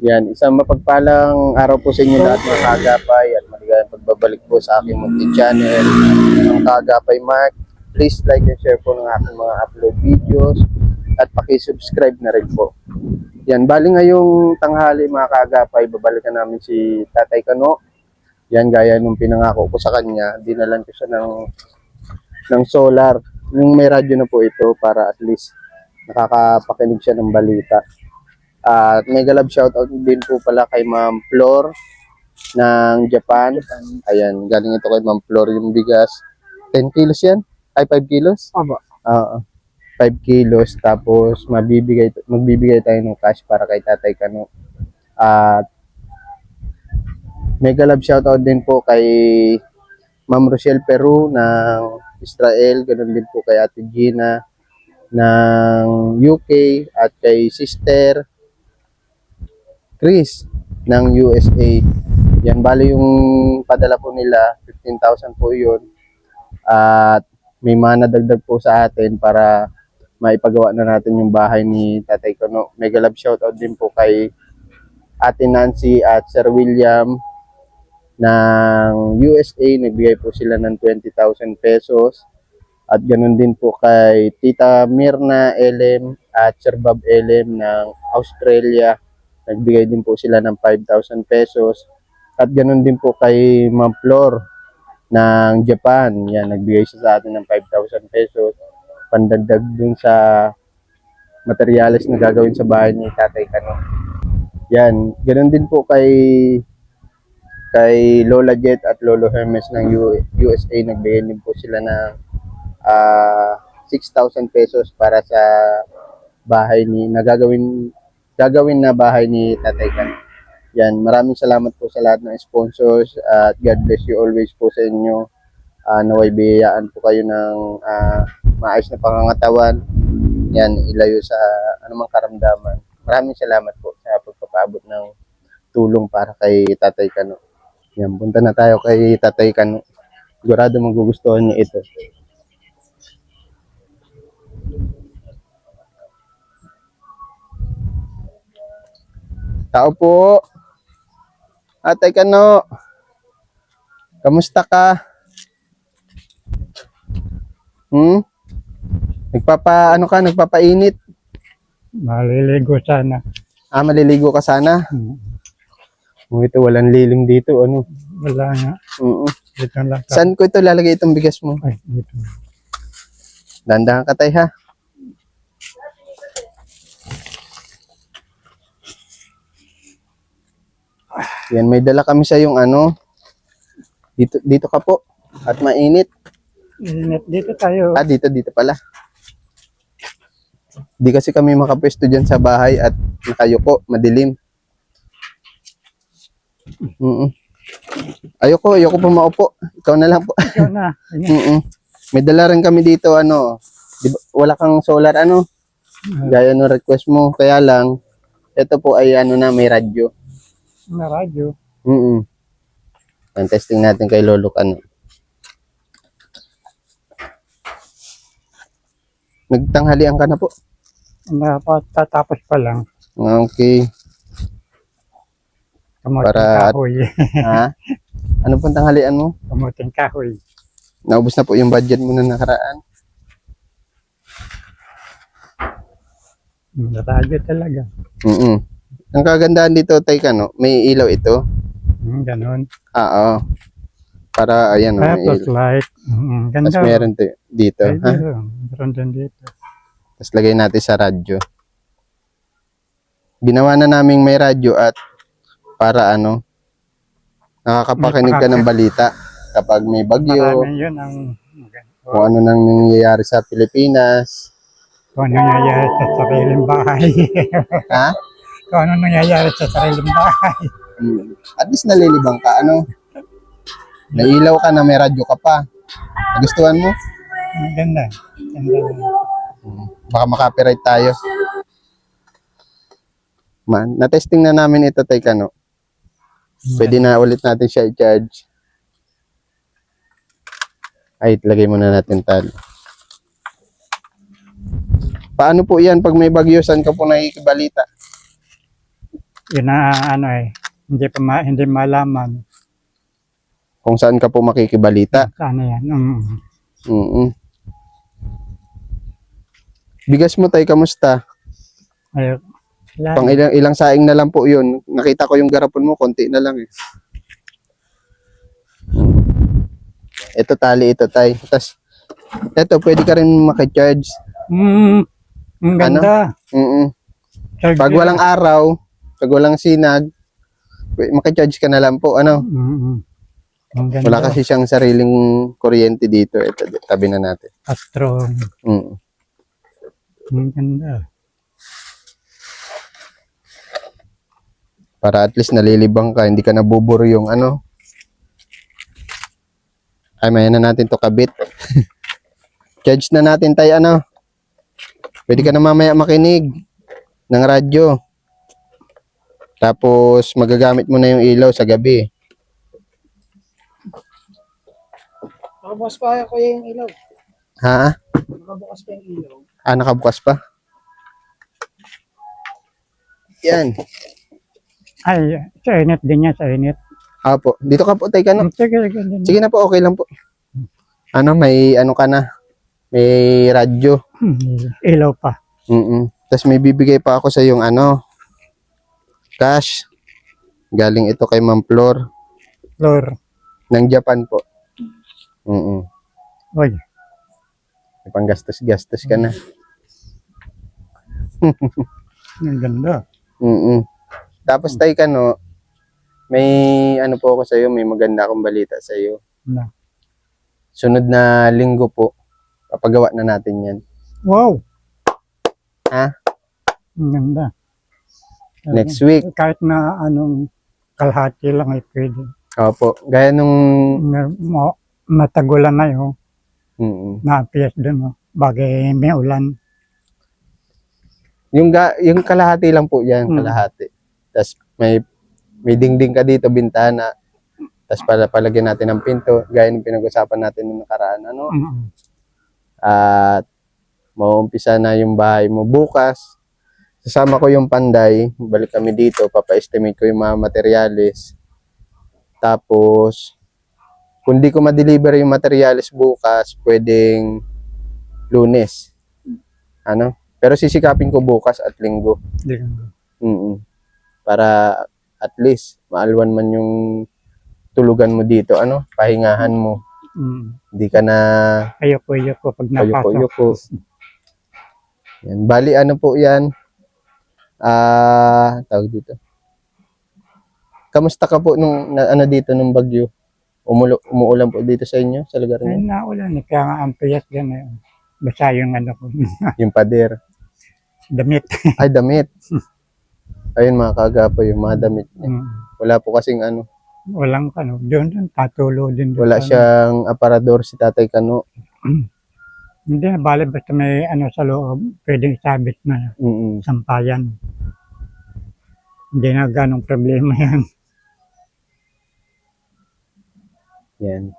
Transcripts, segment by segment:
Yan, isang mapagpalang araw po sa inyo lahat mga kaagapay at maligayang pagbabalik po sa aking munting channel, ang Kaagapay Mark. Please like and share po ng aking mga upload videos at paki-subscribe na rin po. Yan, bali ngayong tanghali mga kaagapay, babalikan namin si Tatay Kano. Yan, gaya nung pinangako ko sa kanya, dinalan ko siya ng solar. Yung may radyo na po ito para at least nakakapakinig siya ng balita. At mega love shoutout din po pala kay Ma'am Flor ng Japan. Ayan, galing ito kay Ma'am Flor yung bigas. 10 kilos yan? Ay, 5 kilos? Opo. Oo. 5 kilos. Tapos magbibigay tayo ng cash para kay Tatay Kano. At mega love shoutout din po kay Ma'am Rochelle Peru ng Israel. Ganun din po kay Ate Gina ng UK at kay Sister Chris ng USA. Yan, bali yung padala po nila, 15,000 po yun. At may mga nadagdag po sa atin para maipagawa na natin yung bahay ni Tatay Kano. Mega love shoutout din po kay Ate Nancy at Sir William ng USA. Nagbigay po sila ng 20,000 pesos. At ganun din po kay Tita Mirna Elem at Sir Bob Elem ng Australia. Nagbigay din po sila ng 5,000 pesos. At ganun din po kay Ma'am Flor ng Japan. Yan, nagbigay siya sa atin ng 5,000 pesos. Pandagdag dun sa materyales na gagawin sa bahay ni Tatay Kano. Yan, ganun din po kay Lola Jet at Lolo Hermes ng USA. Nagbigay din po sila ng 6,000 pesos para sa bahay ni gagawin na bahay ni Tatay Kano. Yan, maraming salamat po sa lahat ng sponsors at God bless you always po sa inyo. Naway biyayaan po kayo ng maayos na pangangatawan. Yan, ilayo sa anumang karamdaman. Maraming salamat po sa pagpapaabot ng tulong para kay Tatay Kano. Yan, punta na tayo kay Tatay Kano. Sigurado magugustuhan niya ito. Tao po. Tatay Kano. Kamusta ka? Nagpapainit? Maliligo sana. Maliligo ka sana? Ito, walang lilim dito, ano? Wala nga. Dito lang. Saan ko ito lalagay itong bigas mo? Ay, dito. Dandahan ka, tay, ha? Yan, may dala kami sa yung ano. Dito ka po. At mainit. Init dito tayo. Dito pala. Di kasi kami makapwesto dyan sa bahay at nakayuko, madilim. Ayoko po maupo. Ikaw na lang po. Ikaw na. May dala rin kami dito, ano. Wala kang solar, ano. Gaya ng request mo. Kaya lang, ito po ay ano na, may radyo. May radyo. Yan, testing natin kay Lolo Kano. Nagtanghalian ka na po? Tatapos pa lang. Okay. Kamuting Para- kahoy. Ha? Ano pong tanghalian mo? Kamuting kahoy. Naubos na po yung budget mo na nakaraan. Radyo talaga. Ang kagandahan dito, Tay Kano, may ilaw ito. Ganon. Oo. Para, ayan, may Tapos ilaw. light. Ganda. Tapos meron dito. Ay, Ha? meron din dito. Tapos lagay natin sa radyo. Ginawa na naming may radyo at para ano, nakakapakinig ka ng balita kapag may bagyo, Maraming yun ang kung ano nang nangyayari sa Pilipinas. kung ano nangyayari sa sariling bahay. Ha? Kung ano nangyayari sa sariling bahay. At least nalilibang ka, ano? Nailaw ka na may radyo ka pa. Nagustuhan mo? Ganda. Ganda. Baka makapiright tayo. Na-testing na namin ito, Tay Kano. Pwede na ulit natin siya i-charge. Ay, lagay muna natin tali. Paano po yan pag may bagyo? Saan ka po nakikibalita? Yun na ano eh. Hindi malaman. Kung saan ka po makikibalita. Ano yan. Mm. Bigas mo tay, kamusta? Ay, Pang ilang saing na lang po yun. Nakita ko yung garapon mo, konti na lang eh. Ito tali, ito tay. Tapos, ito, pwede ka rin makicharge. Ang ganda. Charge Pag walang araw, pag walang sinag, makicharge ka na lang po. Ano? Ang ganda. Wala kasi siyang sariling kuryente dito. Ito, tabi na natin. Strong. Ang ganda. Para at least nalilibang ka, hindi ka nabuburo yung ano. Ay, maya na natin to kabit. Charge na natin tayo, ano. Pwede ka na mamaya makinig ng radyo. Tapos, magagamit mo na yung ilaw sa gabi. Nakabukas pa kuya yung ilaw. Ha? Nakabukas pa yung ilaw. Ah, nakabukas pa? Yan. Ay, sa init din yan, sa init. Apo. Dito ka po, tayo ka no? Sige, sige. Sige na po, okay lang po. Ano, may ano ka na? May radyo. Ilaw pa. Tapos may bibigay pa ako sa yung ano, cash. Galing ito kay Ma'am Flor. Flor. Ng Japan po. Oy. May panggastos-gastos ka na. Ang ganda. Tapos tayo ka no, may ano po ako sa iyo, may maganda akong balita sa iyo. Na. Sunod na linggo po, papagawa na natin yan. Wow. Ha? Ang ganda. Next week. Kahit na anong kalahati lang ay pwede. Opo. Gaya nung... Matagulan na yun. Na-appears doon. Bagay may ulan. Yung kalahati lang po yan, kalahati. Tapos may dingding ka dito, bintana. Tapos palagyan natin ng pinto, gaya ng pinag-usapan natin noong nakaraan. Ano? At mauumpisa na yung bahay mo bukas. Sasama ko yung panday, balik kami dito, papa-estimate ko yung mga materyales. Tapos, kung di ko ma-deliver yung materials bukas, pwedeng Lunes. Ano? Pero sisikapin ko bukas at linggo. Para at least maalwan man yung tulugan mo dito, ano? Pahingahan mo. Hindi ka na Ayoko pag napasok. ayoko. Yan. Bali, ano po yan? Tawag dito. Kamusta ka po nung ano dito nung bagyo? Umuulan po dito sa inyo, sa lugar Ay, niyo? naulan. Kaya nga ang piyas gano'n. Basta yung ano ko. Yung pader. Damit. Ay, damit. Ayun mga kagapo, yung mga damit niya. Wala po kasing ano. Walang ano. Doon, patulo din. Wala siyang aparador si Tatay Kano. Hindi na bale basta may ano sa loob. Pwedeng sabit na sampayan. Hindi na ganong problema yan. Yan.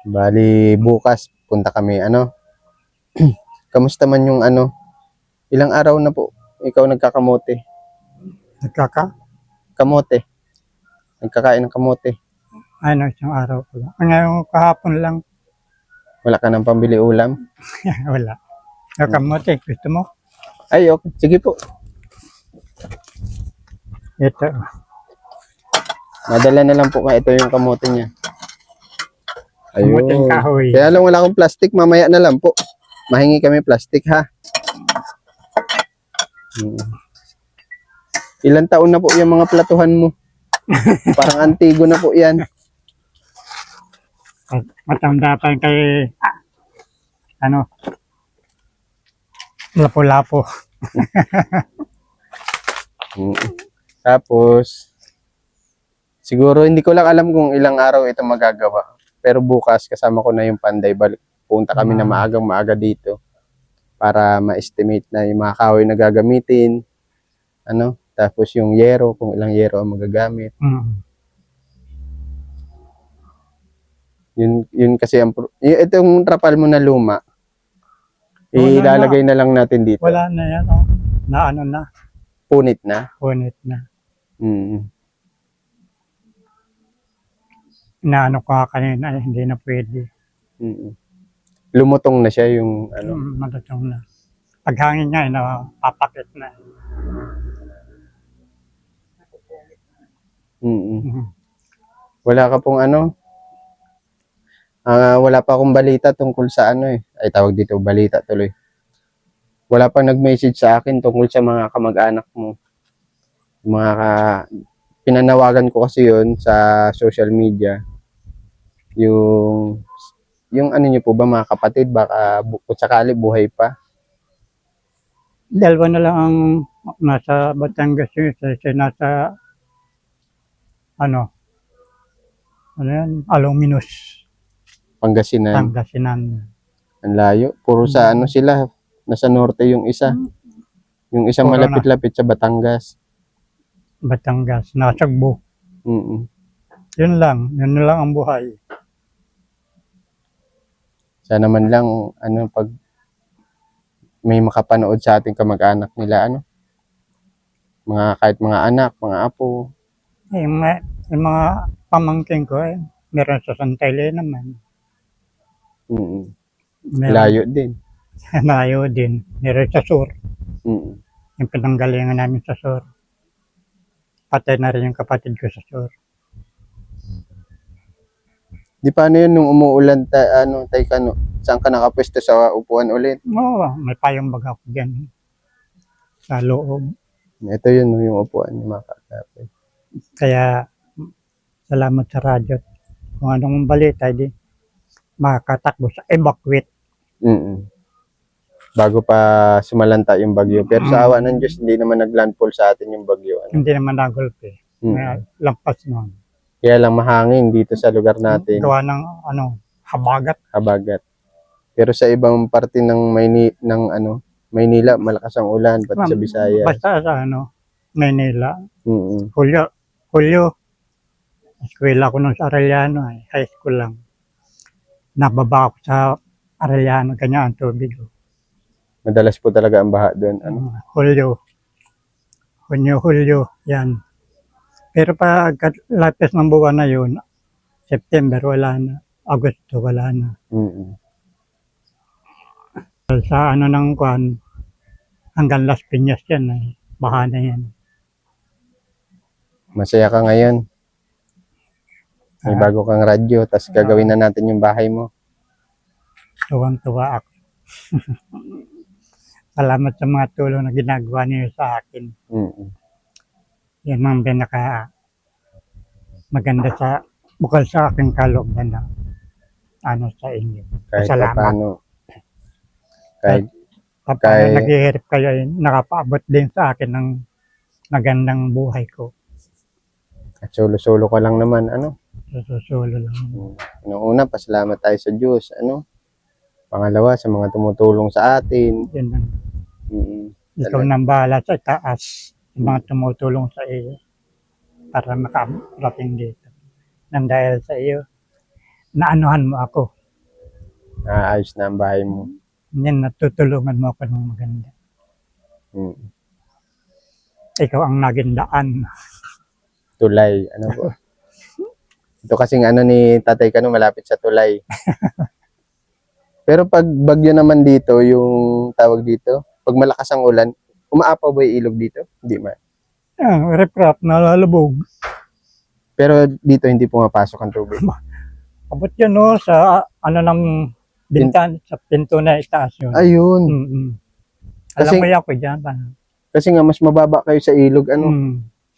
Bali, bukas, punta kami, ano. Kamusta man yung ano? Ilang araw na po ikaw nagkakamote? Kamote. Nagkakain ng kamote. Ano, isang araw ko lang. Ngayon, kahapon lang. Wala ka ng pambili ulam? Wala. Nakamote, gusto mo? Ay, okay. Sige po. Ito. Madala na lang po ito yung kamote niya. Kamoteng kahoy. Kaya lang wala akong plastic, mamaya na lang po. Mahingi kami plastic, ha? Ilan taon na po yung mga platuhan mo? Parang antigo na po yan. Matanda pa kay ano, lapo-lapo. Tapos, siguro hindi ko lang alam kung ilang araw ito magagawa. Pero bukas, kasama ko na yung panday. Punta kami na maaga dito para ma-estimate na yung mga kahoy na gagamitin. Ano? Tapos yung yero, kung ilang yero ang magagamit. Yun kasi itong trapal mo na luma, ilalagay na lang natin dito. Wala na yan. Oh. Na ano na. Punit na. Punit na. Mm. Inaano ko nga kanina, hindi na pwede. Mm. Lumutong na siya yung ano. Matatong na. Paghangin niya, napapakit na. Mm. Mhm. Wala ka pong ano? Wala pa akong balita tungkol sa ano eh. Ay, tawag dito, balita tuloy. Wala pa nag-message sa akin tungkol sa mga kamag-anak mo. Pinanawagan ko kasi yun sa social media. Yung ano niyo po ba, mga kapatid, baka kung sakali buhay pa. Dalawa na lang ang nasa Batangas yun, isa nasa ano yan, Aluminos, Pangasinan. Pangasinan. Ang layo. Puro sa ano sila. Nasa norte yung isa. Yung isang Puro na. malapit-lapit sa Batangas. Batangas, Nasagbo. Mm. Yun na lang ang buhay. Sana man lang, ano, pag may makapanood sa ating kamag-anak nila, ano, kahit mga anak, mga apo. Yung mga pamangkin ko, meron sa Santa Elena naman. Mm. Meron, Layo din. layo din. Meron sa Sur. Mm. Yung pinanggalingan namin sa Sur. Patay na rin yung kapatid ko sa Sur. Di paano yun nung umuulan, tay kano, saan ka nakapwesto sa upuan ulit? Oo, may payong baga ko dyan. Sa loob. Ito yun, yung upuan ni mga kakapit. Kaya, salamat sa radyo. Kung anong balita, di makakatakbo sa evacuate. Mm. Bago pa sumalanta yung bagyo. Pero sa awa ng Diyos, hindi naman naglandfall sa atin yung bagyo. Ano? Hindi naman nagulpe. Mm. Lampas nun. Kaya lang mahangin dito sa lugar natin, Gawa ng habagat. habagat. Pero sa ibang parte ng Maynila, malakas ang ulan, pati sa Visayas. Basta sa Maynila. Mm. Hulyo. Eskwela ko nung sa Arellano, high school lang. Nababa ako sa Arellano, kanya ang tubig. Madalas po talaga ang baha doon. Ano? Hulyo, yan. Pero pag lapis ng buwan na yun, September wala na, Agosto wala na. Mm. Sa ng kwan, hanggang Las Piñas yan, baha na yan. Masaya ka ngayon. May bago kang radyo, tapos gagawin na natin yung bahay mo. Tuwang-tuwa ako. Salamat sa mga tulong na ginagawa niyo sa akin. Mm. Yan ang pinaka maganda bukal sa aking kalooban na sa inyo. Kahit Salamat. paano. Kahit Paano naghihirap kayo, nakapaabot din sa akin ng magandang buhay ko. at solo-solo ka lang naman, ano? Susulo lang. Una, pasalamat tayo sa Diyos, ano? Pangalawa, sa mga tumutulong sa atin. Yan lang. Mm. Ikaw nang bahala sa taas. Yung mga tumutulong sa iyo para makarating dito. Nang dahil sa iyo, naanuhan mo ako. Naayos na ang bahay mo. Yan, natutulungan mo ako ng maganda. Mm. Ikaw ang naging daan. Tulay, ano po? Ito kasing ni Tatay Kano, malapit sa tulay. Pero pag bagyo naman dito, yung tawag dito, pag malakas ang ulan, umaapaw ba yung ilog dito? Hindi man. Reprap, nalalubog. Pero dito hindi pumapasok ang tubig. Abot yan sa ng bintan, sa pinto na itaas yun. Ayun. Mm-mm. Alam Kasi- mo yan ko dyan. Kasi nga mas mababa kayo sa ilog, ano?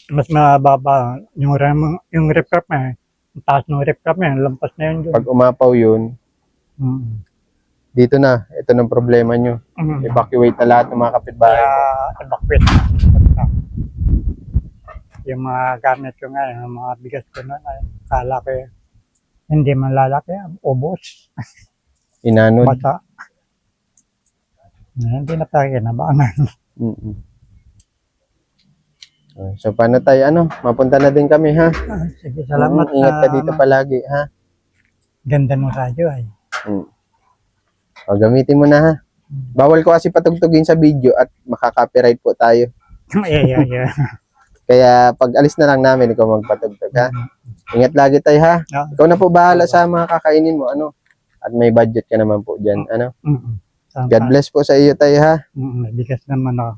Mas mababa. Yung reprap na, ang taas ng reprap na, lampas na yun. Pag umapaw yun, dito na. Ito ng problema nyo. Evacuate na lahat ng mga kapitbahay. Kaya evacuate. Yung mga gamit ko nga, yung mga bigas ko na, kala ko hindi man lalaki, ubos, Inanod. bata. Hindi na tayo kinabangan. Mm-mm. So, paano tayo, mapunta na din kami, ha? Sige, salamat. Ingat ka dito palagi, ha? Ganda ng radyo ay. O, gamitin mo na, ha? Bawal ko kasi patugtugin sa video at makaka-copyright po tayo. Yeah. Kaya pag alis na lang namin, ikaw magpatugtog ha. Ingat lagi tayo ha. Ah, Ikaw na po bahala sa mga kakainin mo, ano. At may budget ka naman po dyan, ano. Tama. God bless po sa iyo tayo ha. May bigas naman ako.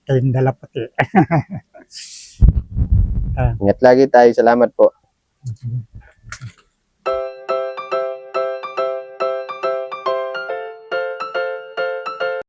Kayong dala pati. Ingat lagi tayo. Salamat po.